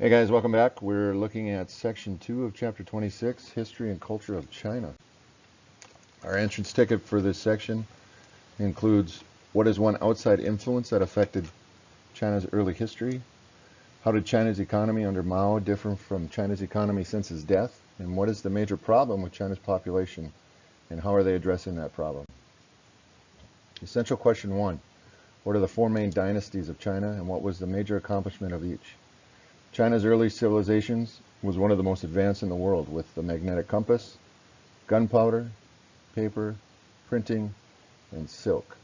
Hey guys, welcome back. We're looking at section 2 of chapter 26, History and Culture of China. Our entrance ticket for this section includes what is one outside influence that affected China's early history? How did China's economy under Mao differ from China's economy since his death? And what is the major problem with China's population? And how are they addressing that problem? Essential question 1. What are the 4 main dynasties of China and what was the major accomplishment of each? China's early civilizations was one of the most advanced in the world, with the magnetic compass, gunpowder, paper, printing, and silk.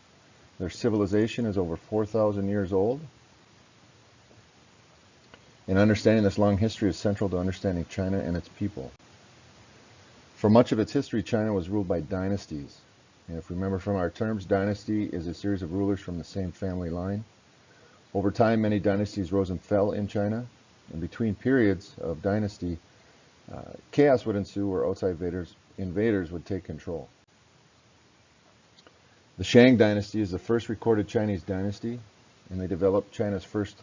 Their civilization is over 4,000 years old, and understanding this long history is central to understanding China and its people. For much of its history, China was ruled by dynasties. And if we remember from our terms, dynasty is a series of rulers from the same family line. Over time, many dynasties rose and fell in China. And between periods of dynasty, chaos would ensue where outside invaders would take control. The Shang dynasty is the first recorded Chinese dynasty, and they developed China's first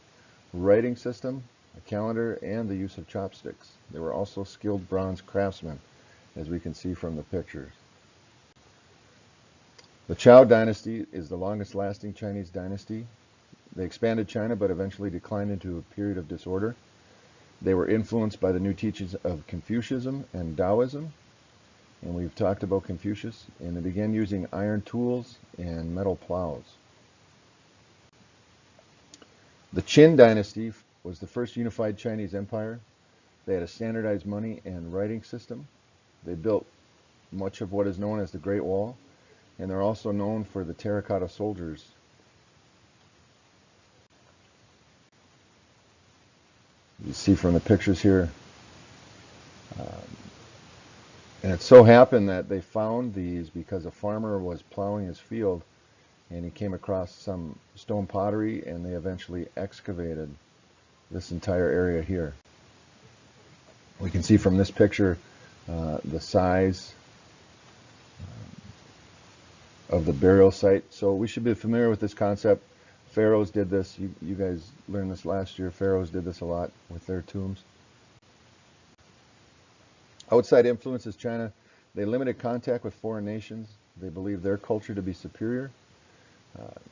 writing system, a calendar, and the use of chopsticks. They were also skilled bronze craftsmen, as we can see from the pictures. The Zhou dynasty is the longest lasting Chinese dynasty. They expanded China but eventually declined into a period of disorder. They were influenced by the new teachings of Confucianism and Taoism, and we've talked about Confucius, and they began using iron tools and metal plows. The Qin dynasty was the first unified Chinese empire. They had a standardized money and writing system. They built much of what is known as the Great Wall, and they're also known for the terracotta soldiers. You see from the pictures here. And it so happened that they found these because a farmer was plowing his field and he came across some stone pottery, and they eventually excavated this entire area here. We can see from this picture the size of the burial site. So we should be familiar with this concept. Pharaohs did this. You guys learned this last year. Pharaohs did this a lot with their tombs. Outside influences China. They limited contact with foreign nations. They believed their culture to be superior.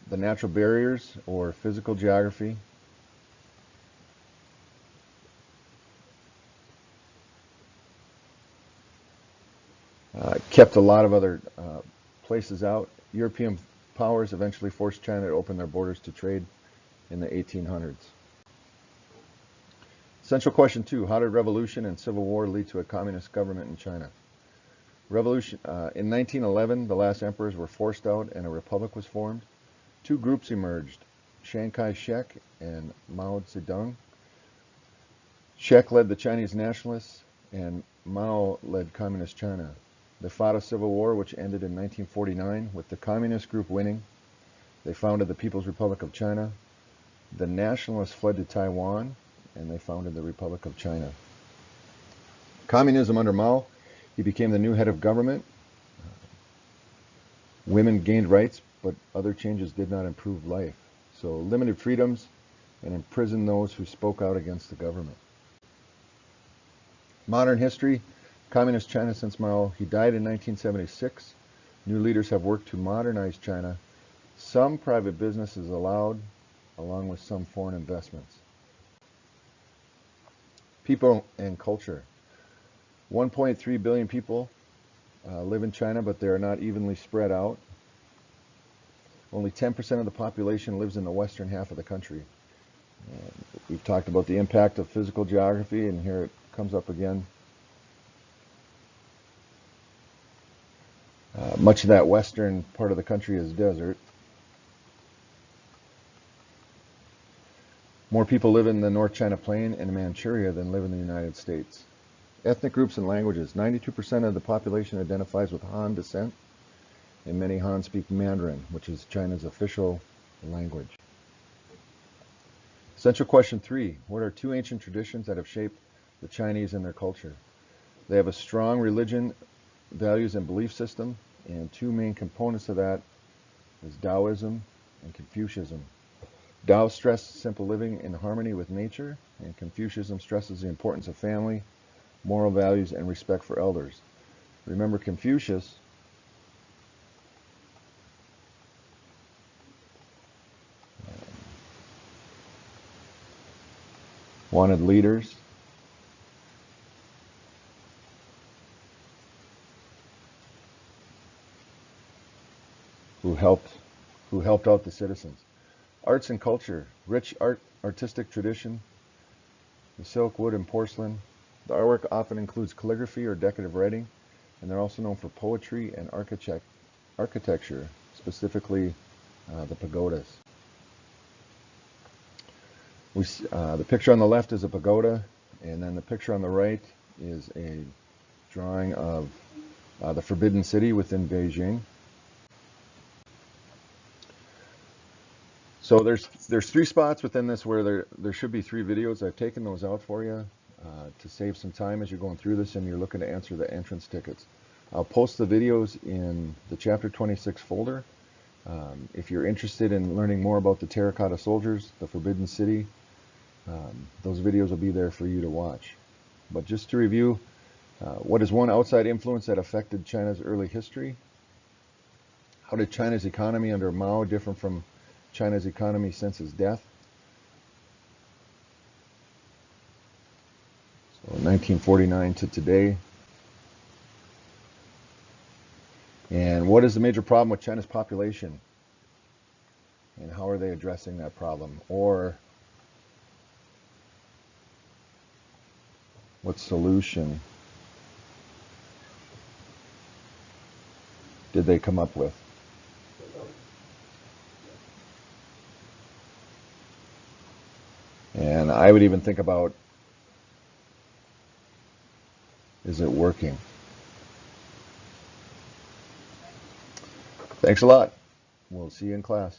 The natural barriers or physical geography. Kept a lot of other places out. European powers eventually forced China to open their borders to trade in the 1800s. Essential question 2. How did revolution and civil war lead to a communist government in China? Revolution in 1911, the last emperors were forced out and a republic was formed. 2 groups emerged, Chiang Kai-shek and Mao Zedong. Shek led the Chinese nationalists and Mao led communist China. They fought a civil war which ended in 1949 with the communist group winning. They founded the People's Republic of China. The nationalists fled to Taiwan, and they founded the Republic of China. Communism under Mao, he became the new head of government. Women gained rights, but other changes did not improve life. So limited freedoms and imprisoned those who spoke out against the government. Modern history, Communist China since Mao. He died in 1976. New leaders have worked to modernize China. Some private business is allowed, along with some foreign investments. People and culture. 1.3 billion people live in China, but they are not evenly spread out. Only 10% of the population lives in the western half of the country. We've talked about the impact of physical geography, and here it comes up again. Much of that western part of the country is desert. More people live in the North China Plain and Manchuria than live in the United States. Ethnic groups and languages. 92% of the population identifies with Han descent, and many Han speak Mandarin, which is China's official language. Essential question 3. What are 2 ancient traditions that have shaped the Chinese and their culture? They have a strong religion, values, and belief system, and 2 main components of that is Taoism and Confucianism. Tao stresses simple living in harmony with nature, and Confucianism stresses the importance of family, moral values, and respect for elders. Remember, Confucius wanted leaders who helped out the citizens. Arts and culture, rich artistic tradition, the silk, wood, and porcelain. The artwork often includes calligraphy or decorative writing, and they're also known for poetry and architecture, specifically the pagodas. The picture on the left is a pagoda, and then the picture on the right is a drawing of the Forbidden City within Beijing. So there's 3 spots within this where there should be 3 videos. I've taken those out for you to save some time as you're going through this and you're looking to answer the entrance tickets. I'll post the videos in the Chapter 26 folder. If you're interested in learning more about the Terracotta Soldiers, the Forbidden City, those videos will be there for you to watch. But just to review, what is one outside influence that affected China's early history? How did China's economy under Mao differ from China's economy since his death? So 1949 to today. And what is the major problem with China's population? And how are they addressing that problem? Or what solution did they come up with? And I would even think about, is it working? Thanks a lot. We'll see you in class.